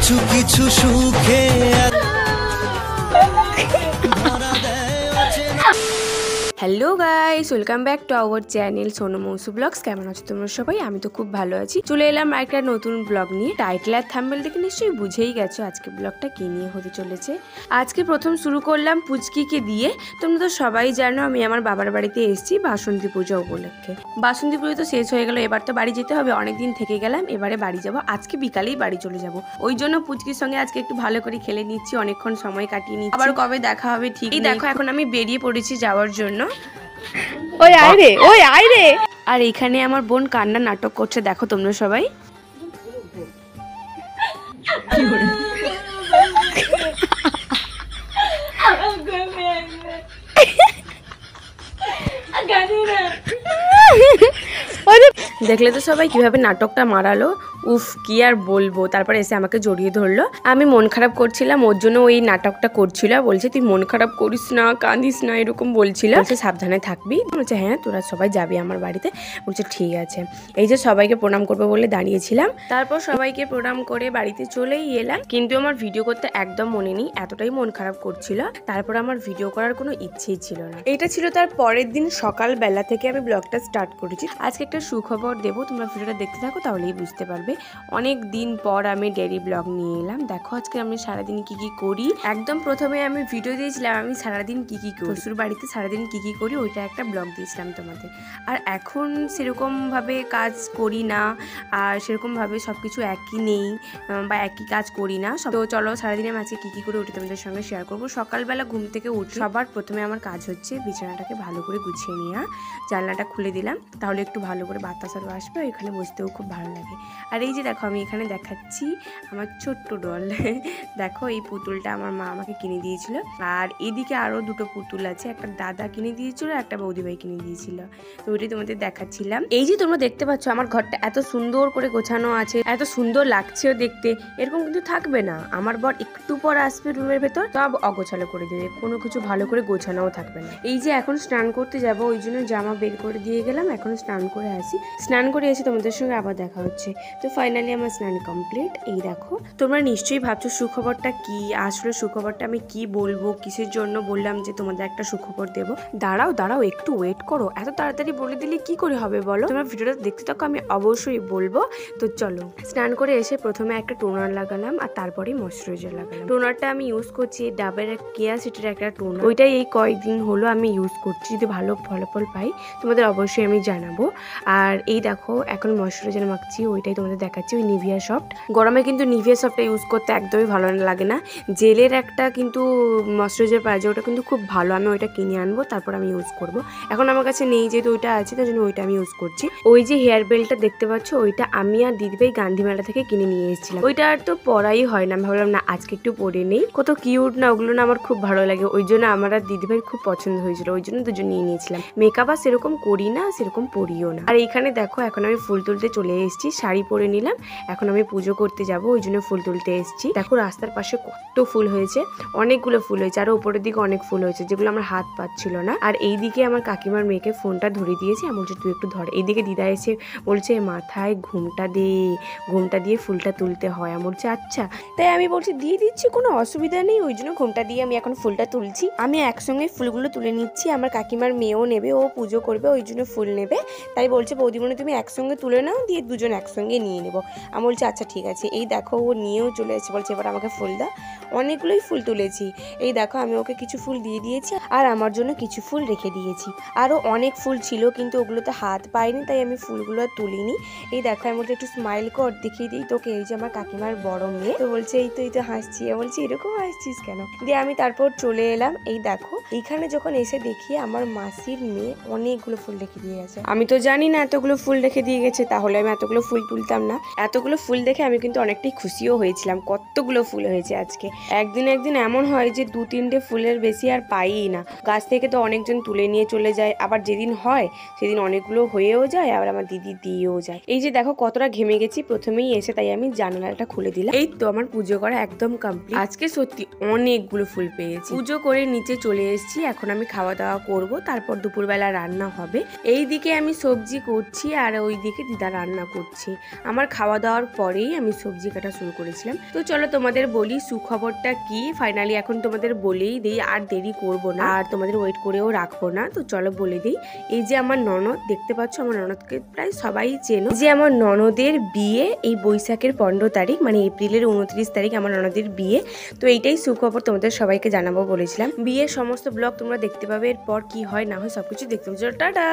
কিছু কিছু সুখে hello guys, welcome back to our channel Sonu Mousu blogs. কেমন আছো তোমরা সবাই? আমি তো খুব ভালো আছি। চলে এলাম একটা নতুন ব্লগ নিয়ে। টাইটেল আর থাম্বনেল দেখে নিশ্চয়ই বুঝেই গেছো আজকে ব্লগটা কি নিয়ে হতে চলেছে। আজকে প্রথম শুরু করলাম পুচকিকে দিয়ে। তোমরা তো সবাই জানো আমি আমার বাবার বাড়িতে এসেছি বাসন্তী পূজা উপলক্ষে। বাসন্তী পুজো তো শেষ হয়ে গেল, এবার তো বাড়ি যেতে হবে। অনেকদিন থেকে গেলাম, এবারে বাড়ি যাব। আজকে বিকালেই বাড়ি চলে যাব। ওই জন্য পুচকির সঙ্গে আজকে একটু ভালো করে খেলে নিচ্ছি, অনেকক্ষণ সময় কাটিয়ে নিচ্ছি। আবার কবে দেখা হবে ঠিক নেই। দেখো এখন আমি বেরিয়ে পড়েছি যাওয়ার জন্য। ওই আয় রে। আর এখানে আমার বোন কান্না নাটক করছে, দেখো তোমরা সবাই। দেখলে তো সবাই কিভাবে নাটকটা মারালো। উফ, কি আর বলবো। তারপরে এসে আমাকে জড়িয়ে ধরলো। আমি মন খারাপ করছিলাম, ওর জন্য ওই নাটকটা করছিল। বলছে তুই মন খারাপ করিস না, কাঁদিস না, এরকম বলছিল। বলছে সাবধানে থাকবি। বলছে হ্যাঁ তোরা সবাই যাবি আমার বাড়িতে। বলছে ঠিক আছে। এই যে সবাইকে প্রণাম করবো বলে দাঁড়িয়েছিলাম। তারপর সবাইকে প্রণাম করে বাড়িতে চলেই এলাম। কিন্তু আমার ভিডিও করতে একদম মনে নেই, এতটাই মন খারাপ করছিল। তারপর আমার ভিডিও করার কোনো ইচ্ছেই ছিল না। এটা ছিল তার পরের দিন সকালবেলা থেকে আমি ব্লগটা স্টার্ট করেছি। আজকে একটা সুখবর দেবো, তোমরা ভিডিওটা দেখতে থাকো তাহলেই বুঝতে পারবে। অনেক দিন পর আমি ডেইলি ব্লগ নিয়ে এলাম। দেখো আজকে আমি সারাদিন কি কি করি। একদম প্রথমে আমি ভিডিও দিয়েছিলাম আমি সারাদিন কি কি করি, শ্বশুর বাড়িতে সারাদিন কি কি করি, ওইটা একটা ব্লগ দিয়েছিলাম তোমাদের। আর এখন সেরকম ভাবে কাজ করি না, আর সেরকম ভাবে সবকিছু একই নেই বা একই কাজ করি না। তো চলো সারাদিনে আমি আজকে কি কি করি ওটা তোমাদের সঙ্গে শেয়ার করবো। সকালবেলা ঘুম থেকে উঠে সবার প্রথমে আমার কাজ হচ্ছে বিছানাটাকে ভালো করে গুছিয়ে নেওয়া। জানলাটা খুলে দিলাম, তাহলে একটু ভালো করে বাতাস আরও আসবে, এখানে বসতেও খুব ভালো লাগে। আর এই যে দেখো আমি এখানে দেখাচ্ছি আমার ছোট্ট ডল। দেখো এই পুতুলটা আমার মা আমাকে কিনে দিয়েছিল। আর এদিকে আরো দুটো পুতুল আছে, একটা দাদা কিনে দিয়েছিল, একটা বৌদিভাই কিনে দিয়েছিল। তো ওইটাই তোমাদের দেখাচ্ছিলাম। এই যে তোমরা দেখতে পাচ্ছ আমার ঘরটা এত সুন্দর করে গোছানো আছে, এত সুন্দর লাগছেও দেখতে। এরকম কিন্তু থাকবে না। আমার বর একটু পর আসবে রুমের ভেতর, সব অগোছালো করে দেবে, কোনো কিছু ভালো করে গোছানোও থাকবে না। এই যে এখন স্নান করতে যাব, ওই জন্য জামা বের করে দিয়ে গেলাম। এখন স্নান করে আসি, স্নান করে এসে তোমাদের সঙ্গে আবার দেখা হচ্ছে। তো ফাইনালি আমার স্নান কমপ্লিট। এই দেখো তোমরা নিশ্চয়ই ভাবছো সুখবরটা কি। আসলে সুখবরটা আমি কি বলবো, কিসের জন্য বললাম যে তোমাদের একটা সুখবর দেবো। দাঁড়াও একটু ওয়েট করো। এত তাড়াতাড়ি বলে দিলে কি করে হবে বলো? তোমরা ভিডিওটা দেখতে থাকো, আমি অবশ্যই বলবো। তো চলো, স্নান করে এসে প্রথমে একটা টোনার লাগালাম আর তারপরে ময়শ্চারাইজার লাগালাম। টোনারটা আমি ইউজ করছি ডাবের কেয়া সিটির একটা টোনার। ওইটাই এই কয়েকদিন হলো আমি ইউজ করছি। যদি ভালো ফলাফল পাই তোমাদের অবশ্যই আমি জানাবো। আর এই দেখো এখন ময়শ্চারাইজার মাখছি, ওইটাই তোমাদের দেখাচ্ছি, ওই নিভিয়া সফট। গরমে কিন্তু নিভিয়া সফটটা ইউজ করতে একদমই ভালো লাগে না। জেলের একটা কিন্তু ময়শ্চারাইজার পাওয়া যায়, ওটা কিন্তু খুব ভালো। আমি ওইটা কিনে আনবো, তারপর আমি ইউজ করব। এখন আমার কাছে নেই, যেহেতু ওইটা আছে তার জন্য ওইটা আমি ইউজ করছি। ওই যে হেয়ার বেল্টটা দেখতে পাচ্ছ, ওইটা আমি আর দিদিভাই গান্ধী মেলা থেকে কিনে নিয়ে এসেছিলাম। ওইটা আর তো পরাই হয় না, আমি ভাবলাম না আজকে একটু পরে নেই। কত কিউট না ওগুলো, না আমার খুব ভালো লাগে। ওই জন্য আমার আর দিদিভাই খুব পছন্দ হয়েছিল, ওই জন্য দুজন নিয়ে নিয়েছিলাম। মেকআপ আর সেরকম করি না, সেরকম পরিও না। আর এইখানে দেখো এখন আমি ফুল তুলতে চলে এসেছি, শাড়ি পরে নিলাম। এখন আমি পুজো করতে যাব, ওই জন্য ফুল তুলতে এসেছি। দেখো রাস্তার পাশে কত ফুল হয়েছে, অনেকগুলো ফুল হয়েছে, আর উপরের দিকে অনেক ফুল হয়েছে যেগুলো আমার হাত পাচ্ছিল না। আর এইদিকে আমার কাকিমার মেয়েকে ফোনটা ধরে দিয়েছি, আমি বলছি তুই একটু ধর। এইদিকে দিদা এসে বলছে মাথায় ঘুমটা দিয়ে ফুলটা তুলতে হয়। আমি বলছি আচ্ছা, তাই আমি বলছি দিয়ে দিচ্ছি, কোনো অসুবিধা নেই। ওই জন্য ঘুমটা দিয়ে আমি এখন ফুলটা তুলছি। আমি একসঙ্গে ফুলগুলো তুলে নিচ্ছি, আমার কাকিমার মেয়েও নেবে, ও পুজো করবে, ওই জন্য ফুল নেবে। তাই বলছে বৌদিমণি তুমি একসঙ্গে তুলে নাও, দিয়ে দুজন একসঙ্গে নিয়ে নেবো। আমি বলছি আচ্ছা ঠিক আছে। এই দেখো ও নিয়েও চলে এসেছে, বলছে এবার আমাকে ফুল দাও। অনেকগুলোই ফুল তুলেছি। এই দেখো আমি ওকে কিছু ফুল দিয়ে দিয়েছি, আর আমার জন্য কিছু ফুল রেখে দিয়েছি। আরও অনেক ফুল ছিল কিন্তু ওগুলোতে হাত পাইনি, তাই আমি ফুলগুলো আর তুলিনি। এই দেখো আমি বলতে একটু স্মাইল কর, দেখিয়ে দিই তোকে। এই যে আমার কাকিমার বড় মেয়ে, তো বলছে এই তো হাসছি। বলছি এরকম হাসছিস কেন? দিয়ে আমি তারপর চলে এলাম। এই দেখো এইখানে যখন এসে দেখি আমার মাসির মেয়ে অনেকগুলো ফুল রেখে দিয়ে গেছে। আমি তো জানি না এতগুলো ফুল রেখে দিয়ে গেছে, তাহলে আমি এতগুলো ফুল তুলতাম না। এতগুলো ফুল দেখে আমি কিন্তু অনেকটাই খুশিও হয়েছিলাম, কতগুলো ফুল হয়েছে আজকে। একদিন এমন হয় যে 2-3টে ফুলের বেশি আর পাই না। গাছ থেকে তো অনেকজন তুলে নিয়ে চলে যায়, আবার যেদিন হয় সেদিন অনেকগুলো হয়েও যায়, আবার আমার দিদি দিয়েও যায়। এই যে দেখো কতটা ঘেমে গেছি প্রথমেই এসে, তাই আমি জানালাটা খুলে দিলাম। এই তো আমার পুজো করা একদম কমপ্লিট। আজকে সত্যি অনেকগুলো ফুল পেয়েছি। পুজো করে নিচে চলে এসেছি, এখন আমি খাওয়া দাওয়া করব, তারপর দুপুরবেলা রান্না হবে। এই দিকে আমি সবজি করছি আর ওই দিকে দিদা রান্না করছি। আমার খাওয়া দাওয়ার পরেই আমি সবজি কাটা শুরু করেছিলাম। তো চলো তোমাদের বলি সুখবরটা কি। ফাইনালি এখন তোমাদের বলেই দিই, আর দেরি করব না, আর তোমাদের ওয়েট করেও রাখবো না। তো চলো বলে দিই, এই যে আমার ননদ দেখতে পাচ্ছ, আমার ননদকে প্রায় সবাই চেনো। যে আমার ননদের বিয়ে এই বৈশাখের 15 তারিখ, মানে এপ্রিলের 29 তারিখ আমার ননদের বিয়ে। তো এইটাই সুখবর তোমাদের সবাইকে জানাবো বলেছিলাম। বিয়ের সমস্ত ব্লগ তোমরা দেখতে পাবে, এরপর কি হয় না হয় সবকিছু দেখতে পাচ্ছ। টাটা।